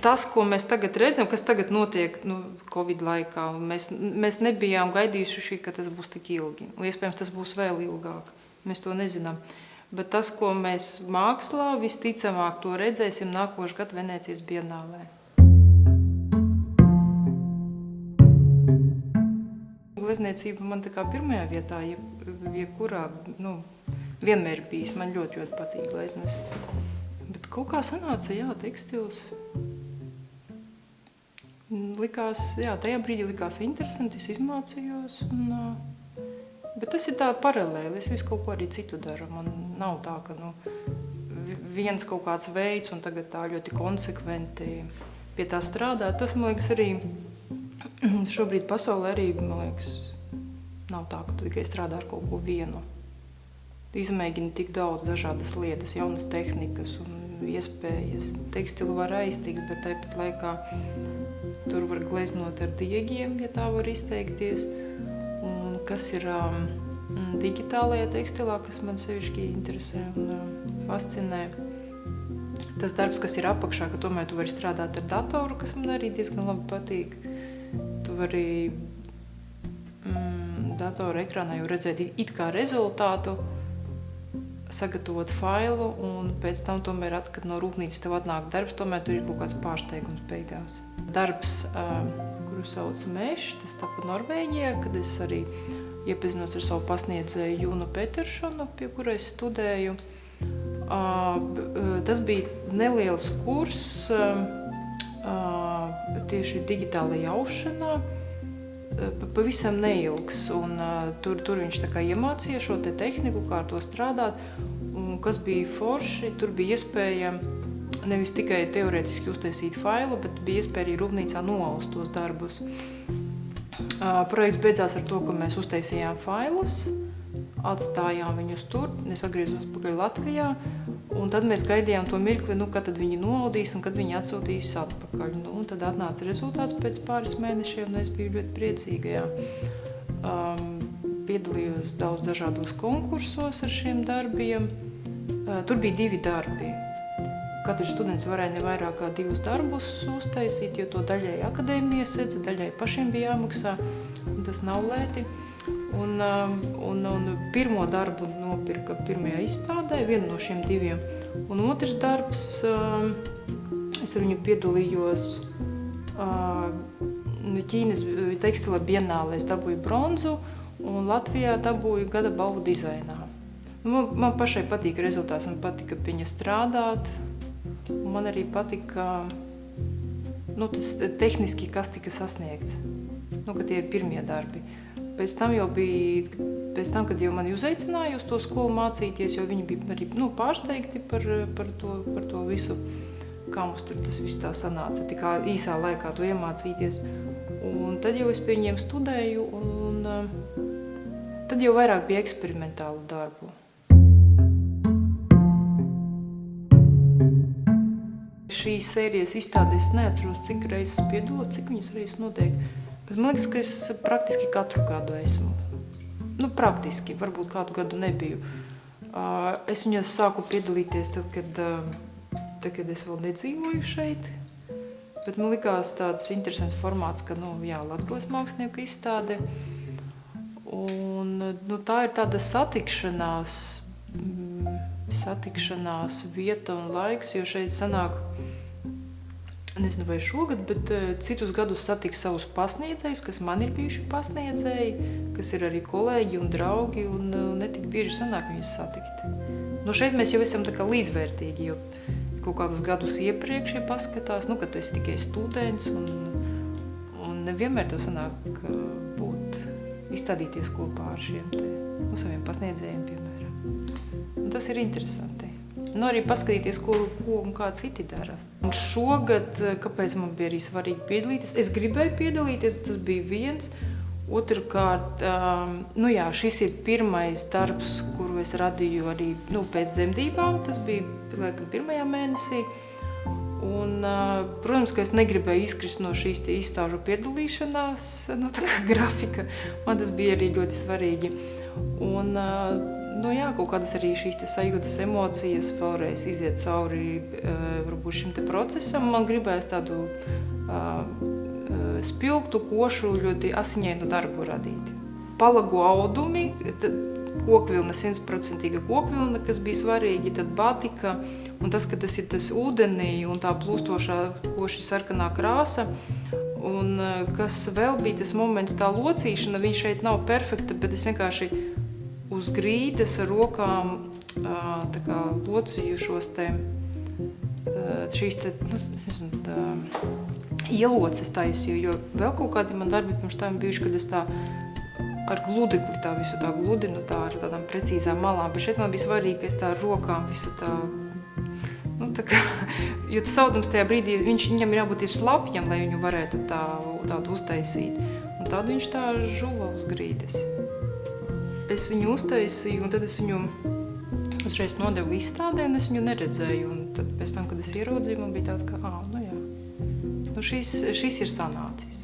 tas, ko mēs tagad redzam, kas tagad notiek Covid laikā, mēs nebijām gaidījuši, ka tas būs tik ilgi. Un iespējams, tas būs vēl ilgāk. Mēs to nezinām. Bet tas, ko mēs mākslā visticamāk to redzēsim nākošu gadu Venēcijas bienālē. Glezniecība man tā kā pirmajā vietā, jebkurā, vienmēr bijis. Man ļoti patīk gleznes. Bet kaut kā sanāca, tekstils. Tajā brīdī likās interesanti, es izmācījos. Bet tas ir tā paralēli, es visu kaut ko arī citu daru. Man nav tā, ka viens kaut kāds veids un tagad tā ļoti konsekventi pie tā strādāt. Tas, man liekas, arī šobrīd pasaulē arī, man liekas, nav tā, ka tu tikai strādā ar kaut ko vienu. Tu izmēģini tik daudz dažādas lietas, jaunas tehnikas un iespējas. Tekstilu var aiztikt, bet tāpat laikā tur var gleznot ar diegiem, ja tā var izteikties. Un kas ir digitālajā tekstilā, kas man sevišķi interesē un fascinē. Tas darbs, kas ir apakšā, ka tomēr tu vari strādāt ar datoru, kas man arī diezgan labi patīk. Tu vari datora ekrānā jau redzēt it kā rezultātu, sagatavot failu un pēc tam tomēr, kad no rūpnīcas tev atnāk darbs, tomēr tur ir kaut kāds pārsteigums beigās. Darbs, kuru sauc Mesh, tas tapa Norvēģijā, kad es arī iepazinos ar savu pasniedzēju Junu Petersonu, pie kura es studēju. Tas bija neliels kurs tieši digitālajā aušanā, pavisam neilgs, un tur viņš tā kā iemācīja šo te tehniku, kā ar to strādāt, un kas bija forši, tur bija iespēja nevis tikai teorētiski uztaisīt failu, bet bija iespēja arī rūpnīcā noaust tos darbus. Projekts beidzās ar to, ka mēs uztaisījām failus, atstājām viņus tur, es atgriezos pagaļ Latvijā, un tad mēs gaidījām to mirkli, kad tad viņi noaudīs un kad viņi atsūtīs atpakaļ. Un tad atnāca rezultāts pēc pāris mēnešiem, un es biju ļoti priecīga. Piedalījos daudz dažādos konkursos ar šiem darbiem. Tur bija 2 darbi. Katrs students varēja ne vairāk kā 2 darbus uztaisīt, jo to daļai akadēmija sedza, daļai pašiem bija jāmaksā, un tas nav lēti. Un pirmo darbu nopirka pirmajā izstādē, vienu no šiem 2. Un otrs darbs, es ar viņu piedalījos Ķīnas tekstila bienālē, es dabūju bronzu, un Latvijā dabūju gada balvu dizainā. Man pašai patīk rezultāts, man patika pie viņa strādāt, un man arī patika tas tehniski, kas tika sasniegts, ka tie ir pirmie darbi. Pēc tam, kad jau mani uzaicināja uz to skolu mācīties, jo viņi bija arī pārsteigti par to visu, kā mums tur tas viss tā sanāca, tik īsā laikā to iemācīties. Un tad jau es pie viņiem studēju, un tad jau vairāk bija eksperimentālu darbu. Šīs sērijas izstādēs neatceros, cik reizes piedalos, cik viņas reizes notiek. Bet man liekas, ka es praktiski katru gadu esmu. Praktiski, varbūt kādu gadu nebiju. Es viņās sāku piedalīties tad, kad es vēl nedzīvoju šeit. Bet man likās tāds interesants formāts, ka, Latgales mākslinieku izstāde. Un, tā ir tāda satikšanās vieta un laiks, jo šeit sanāk, nezinu vai šogad, bet citus gadus satiks savus pasniedzējus, kas man ir bijuši pasniedzēji, kas ir arī kolēģi un draugi, un netik bieži sanāk viņus satikt. Šeit mēs jau esam tā kā līdzvērtīgi, jo kaut kādus gadus iepriekš, ja paskatās, kad tu esi tikai students, un nevienmēr tev sanāk izstādīties kopā ar šiem saviem pasniedzējiem, piemēram. Un tas ir interesanti. Arī paskatīties, ko un kā citi dara. Un šogad, kāpēc man bija arī svarīgi piedalīties? Es gribēju piedalīties, tas bija viens. Otrkārt, šis ir pirmais darbs, kuru es radīju arī pēc dzemdībām. Tas bija, laikam, 1. mēnesī. Un, protams, ka es negribēju izkrist no šīs izstāžu piedalīšanās, grafika. Man tas bija arī ļoti svarīgi. Un, nu jā, kaut kādas arī šīs te sajūtas, emocijas vēlreiz iziet cauri varbūt šim te procesam. Man gribēs tādu spilgtu, košu, ļoti asiņainu darbu radīt. Palagu audumi, kokvilna, 100% kokvilna, kas bija svarīgi, tad batika, un tas, ka tas ir tas ūdenī un tā plūstošā koši sarkanā krāsa. Un kas vēl bija tas moments, tā locīšana, viņa šeit nav perfekta, bet es vienkārši uz grīdas ar rokām tā kā locīju šos te, šīs te, nu, es nezinu, ieloces taisīju, jo vēl kaut kādi man darbi pirms tam bijuši, kad es tā ar gludekli tā visu tā gludinu, tā ar tādām precīzām malām, bet šeit man bija svarīgi, ka es tā ar rokām visu tā, nu tā kā, jo tas audums tajā brīdī, viņam jābūt ir slapjam, lai viņu varētu tādu uztaisīt, un tādu viņš tā žuva uz grīdes. Es viņu uztaisīju, un tad es viņu uzreiz nodevu izstādē, un es viņu neredzēju, un tad pēc tam, kad es ieraudzīju, man bija tāds, ka, nu jā, nu šis ir sanācis.